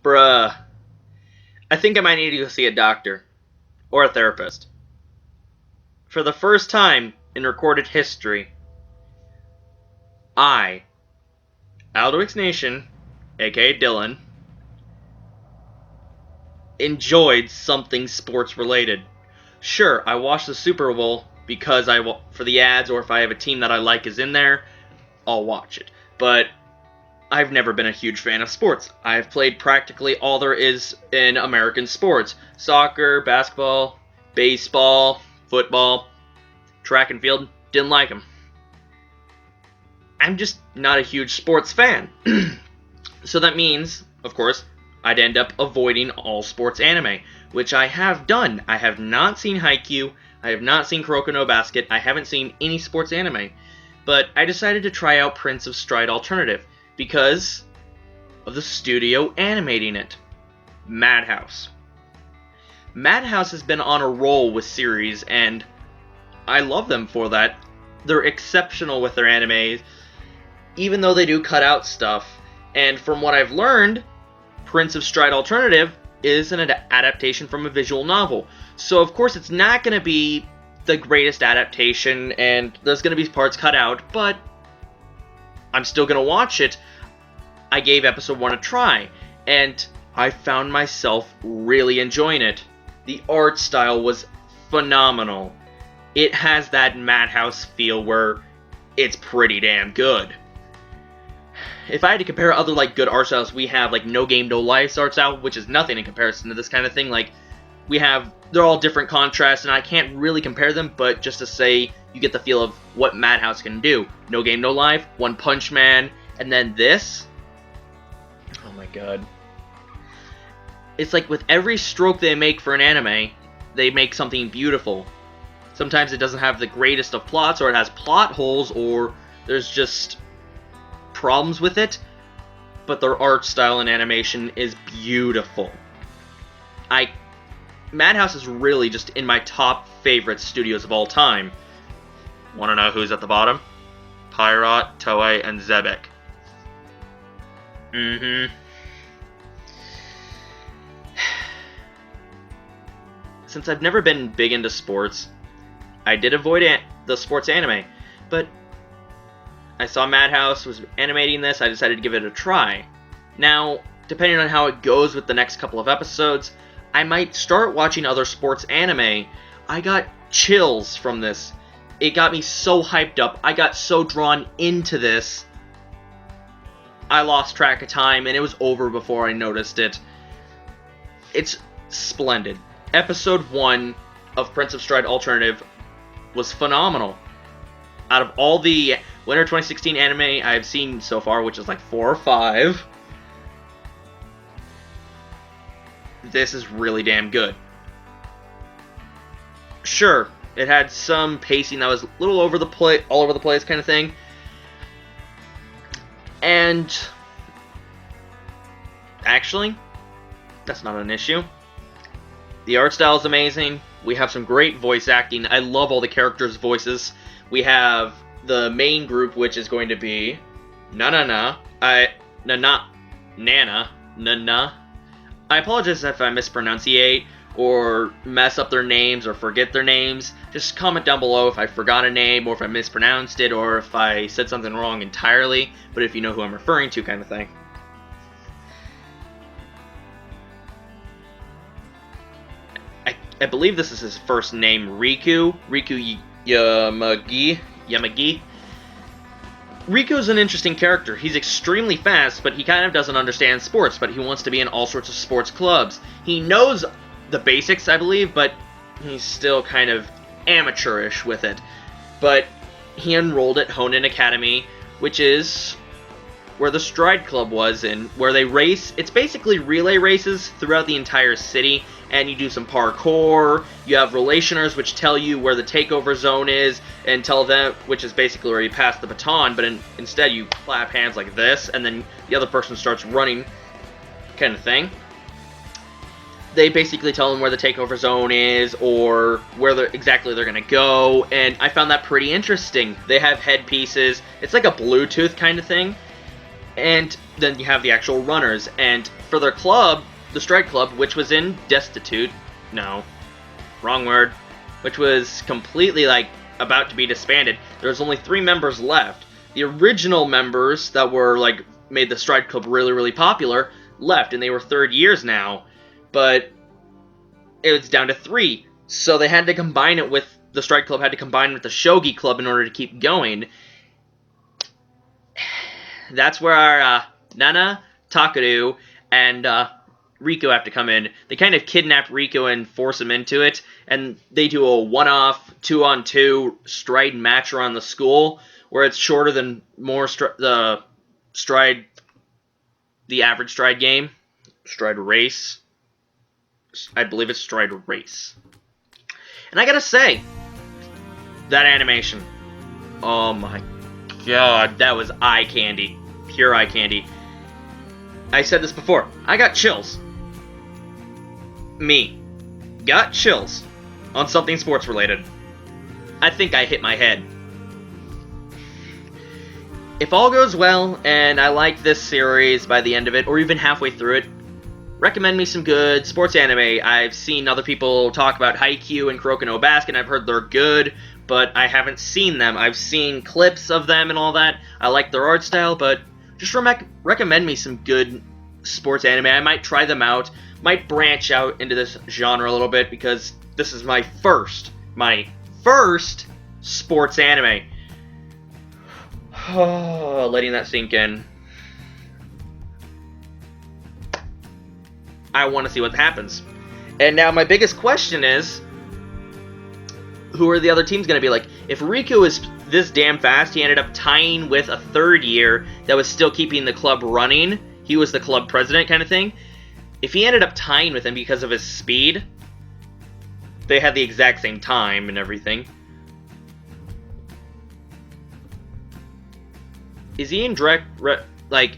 Bruh. I think I might need to go see a doctor. Or a therapist. For the first time in recorded history, I, Aldo X Nation, aka Dylan, enjoyed something sports related. Sure, I watched the Super Bowl because for the ads, or if I have a team that I like is in there, I'll watch it. But I've never been a huge fan of sports. I've played practically all there is in American sports. Soccer, basketball, baseball, football, track and field. Didn't like them. I'm just not a huge sports fan. So that means, of course, I'd end up avoiding all sports anime, which I have done. I have not seen Haikyuu, I have not seen Kuroko no Basket, I haven't seen any sports anime. But I decided to try out Prince of Stride Alternative, because of the studio animating it. Madhouse. Madhouse has been on a roll with series, and I love them for that. They're exceptional with their animes, even though they do cut out stuff. And from what I've learned, Prince of Stride Alternative is an adaptation from a visual novel. So of course it's not going to be the greatest adaptation, and there's going to be parts cut out, but I'm still going to watch it. I gave episode 1 a try, and I found myself really enjoying it. The art style was phenomenal. It has that Madhouse feel where it's pretty damn good. If I had to compare other good art styles, we have No Game No Life's art style, which is nothing in comparison to this kind of thing. They're all different contrasts, and I can't really compare them, but just to say, you get the feel of what Madhouse can do. No Game No Life, One Punch Man, and then this. Oh my god. It's like with every stroke they make for an anime, they make something beautiful. Sometimes it doesn't have the greatest of plots, or it has plot holes, or there's just problems with it, but their art style and animation is beautiful. Madhouse is really just in my top favorite studios of all time. Wanna know who's at the bottom? Pierrot, Toei, and Zebek. Since I've never been big into sports, I did avoid the sports anime, but I saw Madhouse was animating this, I decided to give it a try. Now, depending on how it goes with the next couple of episodes, I might start watching other sports anime. I got chills from this. It got me so hyped up, I got so drawn into this, I lost track of time, and it was over before I noticed it. It's splendid. Episode 1 of Prince of Stride Alternative was phenomenal. Out of all the Winter 2016 anime I've seen so far, which is 4 or 5, this is really damn good. Sure, it had some pacing that was a little all over the place kind of thing. And actually, that's not an issue. The art style is amazing. We have some great voice acting. I love all the characters' voices. We have the main group, which is going to be Nana. I apologize if I mispronunciate or mess up their names or forget their names. Just comment down below if I forgot a name, or if I mispronounced it, or if I said something wrong entirely, but if you know who I'm referring to, kind of thing. I believe this is his first name, Riku Yamagi. Riku's an interesting character. He's extremely fast, but he kind of doesn't understand sports, but he wants to be in all sorts of sports clubs. He knows the basics, I believe, but he's still kind of amateurish with it. But he enrolled at Honen Academy, which is where the Stride Club was, and where they race. It's basically relay races throughout the entire city, and you do some parkour. You have relationers which tell you where the takeover zone is, and tell them, which is basically where you pass the baton, but instead you clap hands like this, and then the other person starts running, kind of thing. They basically tell them where the takeover zone is, or where exactly they're going to go, and I found that pretty interesting. They have headpieces. It's like a Bluetooth kind of thing, and then you have the actual runners. And for their club, the Stride Club, which was in destitute, no, wrong word, which was completely like about to be disbanded, there was only 3 members left. The original members that were like made the Stride Club really, really popular left, and they were 3rd years now, but it was down to 3, so they had to combine it with, the Stride Club had to combine with the Shogi Club in order to keep going. That's where our Nana, Takaru, and Rico have to come in. They kind of kidnap Rico and force him into it, and they do a one-off, 2-on-2 Stride match around the school, where it's shorter than the average Stride game. Stride Race. I believe it's Stride Race. And I gotta say, that animation, oh my god, that was eye candy. Pure eye candy. I said this before, I got chills. Me. Got chills on something sports related. I think I hit my head. If all goes well, and I like this series by the end of it, or even halfway through it, recommend me some good sports anime. I've seen other people talk about Haikyuu and Kuroko no Basket, and I've heard they're good, but I haven't seen them. I've seen clips of them and all that. I like their art style, but just recommend me some good sports anime. I might try them out, might branch out into this genre a little bit, because this is my first sports anime. Letting that sink in. I want to see what happens. And now my biggest question is, who are the other teams going to be like? If Riku is this damn fast, he ended up tying with a 3rd year that was still keeping the club running. He was the club president kind of thing. If he ended up tying with him because of his speed, they had the exact same time and everything. Is he in direct, like,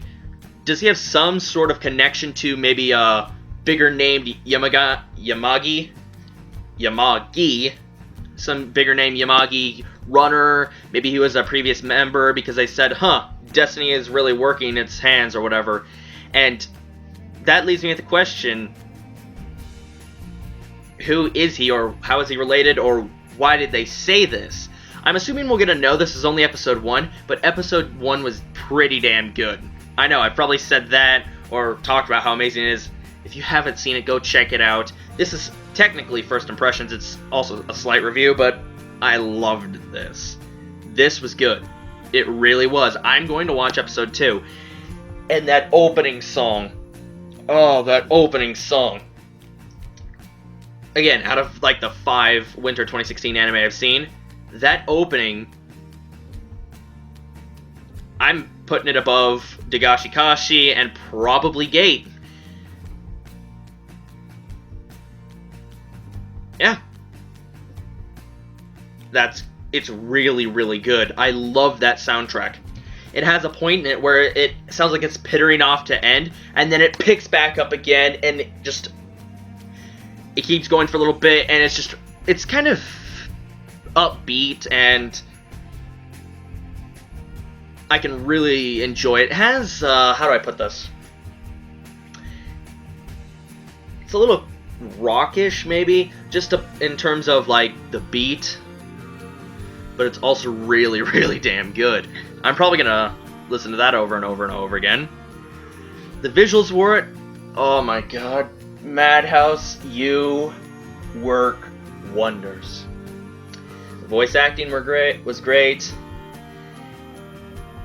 does he have some sort of connection to maybe a bigger named Yamagi? Some bigger name Yamagi runner? Maybe he was a previous member because they said, Destiny is really working its hands or whatever. And that leaves me with the question, who is he, or how is he related, or why did they say this? I'm assuming we're going to know this is only episode 1, but episode 1 was pretty damn good. I know, I've probably said that, or talked about how amazing it is. If you haven't seen it, go check it out. This is technically first impressions, it's also a slight review, but I loved this. This was good. It really was. I'm going to watch episode 2. And that opening song. Oh, that opening song. Again, out of like the 5 Winter 2016 anime I've seen, that opening, I'm putting it above Dagashi Kashi and probably Gate. Yeah. It's really, really good. I love that soundtrack. It has a point in it where it sounds like it's pittering off to end, and then it picks back up again, and it keeps going for a little bit, and it's kind of upbeat, and I can really enjoy it. It has, how do I put this? It's a little rockish, maybe, just in terms of, like, the beat, but it's also really, really damn good. I'm probably gonna listen to that over and over and over again. The visuals were it. Oh my god. Madhouse, you work wonders. The voice acting was great.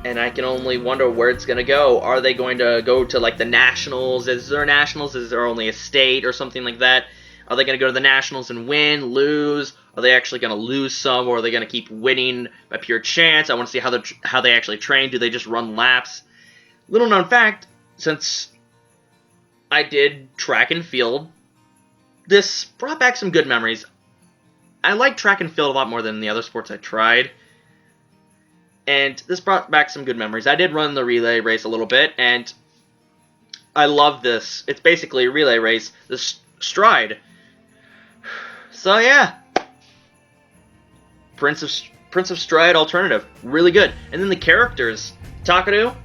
And I can only wonder where it's gonna go. Are they going to go to, like, the Nationals? Is there Nationals? Is there only a state or something like that? Are they going to go to the Nationals and win, lose? Are they actually going to lose some, or are they going to keep winning by pure chance? I want to see how they actually train. Do they just run laps? Little known fact, since I did track and field, this brought back some good memories. I like track and field a lot more than the other sports I tried, and this brought back some good memories. I did run the relay race a little bit, and I love this. It's basically a relay race, this Stride. So yeah, Prince of Stride alternative, really good. And then the characters, Takaru,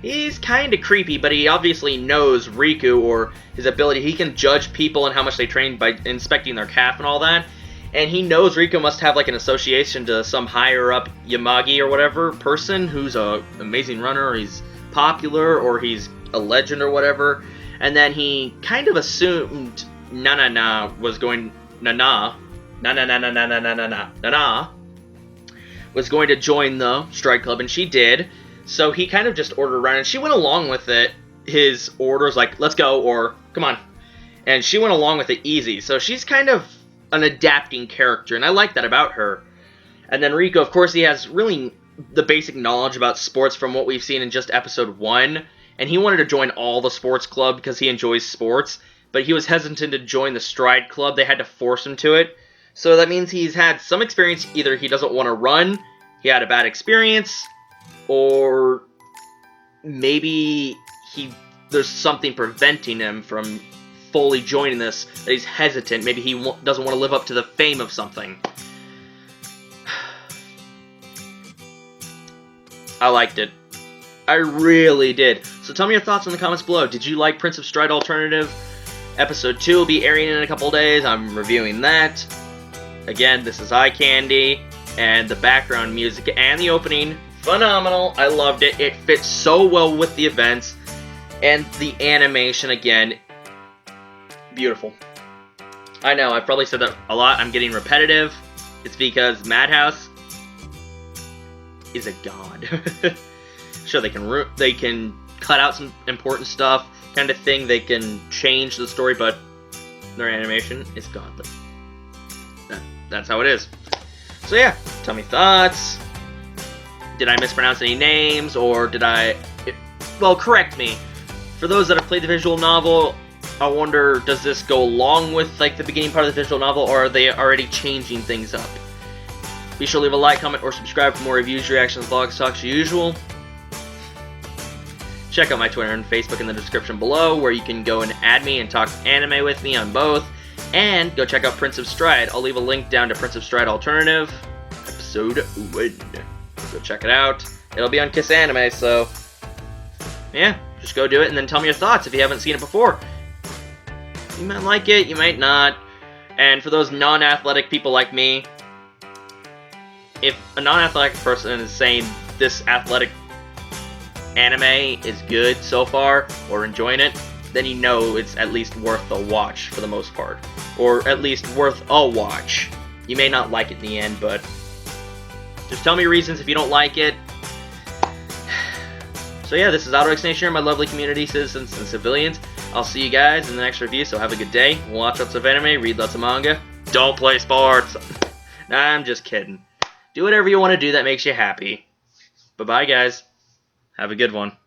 He's kind of creepy, but he obviously knows Riku, or his ability. He can judge people and how much they train by inspecting their calf and all that. And he knows Riku must have like an association to some higher up Yamagi or whatever person who's a amazing runner, or he's popular, or he's a legend or whatever. And then he kind of assumed Nana was going was going to join the Stride Club, and she did. So he kind of just ordered around, and she went along with it. His orders like, let's go, or come on. And she went along with it easy. So she's kind of an adapting character, and I like that about her. And then Riku, of course, he has really the basic knowledge about sports from what we've seen in just episode 1. And he wanted to join all the sports club because he enjoys sports. But he was hesitant to join the Stride Club. They had to force him to it. So that means he's had some experience. Either he doesn't want to run, he had a bad experience, or maybe there's something preventing him from fully joining this, that he's hesitant. Maybe he doesn't want to live up to the fame of something. I liked it. I really did. So tell me your thoughts in the comments below. Did you like Prince of Stride Alternative? Episode 2 will be airing in a couple days. I'm reviewing that. Again, this is Eye Candy, and the background music and the opening, phenomenal. I loved it. It fits so well with the events, and the animation, again, beautiful. I know, I've probably said that a lot. I'm getting repetitive. It's because Madhouse is a god. Sure, they can cut out some important stuff, kind of thing. They can change the story, but their animation is godly. That's how it is. So yeah, tell me thoughts. Did I mispronounce any names, or did I... Well, correct me. For those that have played the visual novel, I wonder, does this go along with like the beginning part of the visual novel, or are they already changing things up? Be sure to leave a like, comment, or subscribe for more reviews, reactions, vlogs, talks, usual. Check out my Twitter and Facebook in the description below, where you can go and add me and talk anime with me on both. And go check out Prince of Stride. I'll leave a link down to Prince of Stride Alternative, episode 1. Go check it out. It'll be on Kiss Anime, so yeah, just go do it and then tell me your thoughts if you haven't seen it before. You might like it, you might not. And for those non-athletic people like me, if a non-athletic person is saying this athletic anime is good so far, or enjoying it, then you know it's at least worth a watch for the most part. Or at least worth a watch. You may not like it in the end, but just tell me reasons if you don't like it. So yeah, this is AutoXNation, my lovely community, citizens and civilians. I'll see you guys in the next review, so have a good day. Watch lots of anime, read lots of manga. Don't play sports! Nah, I'm just kidding. Do whatever you want to do that makes you happy. Bye-bye, guys. Have a good one.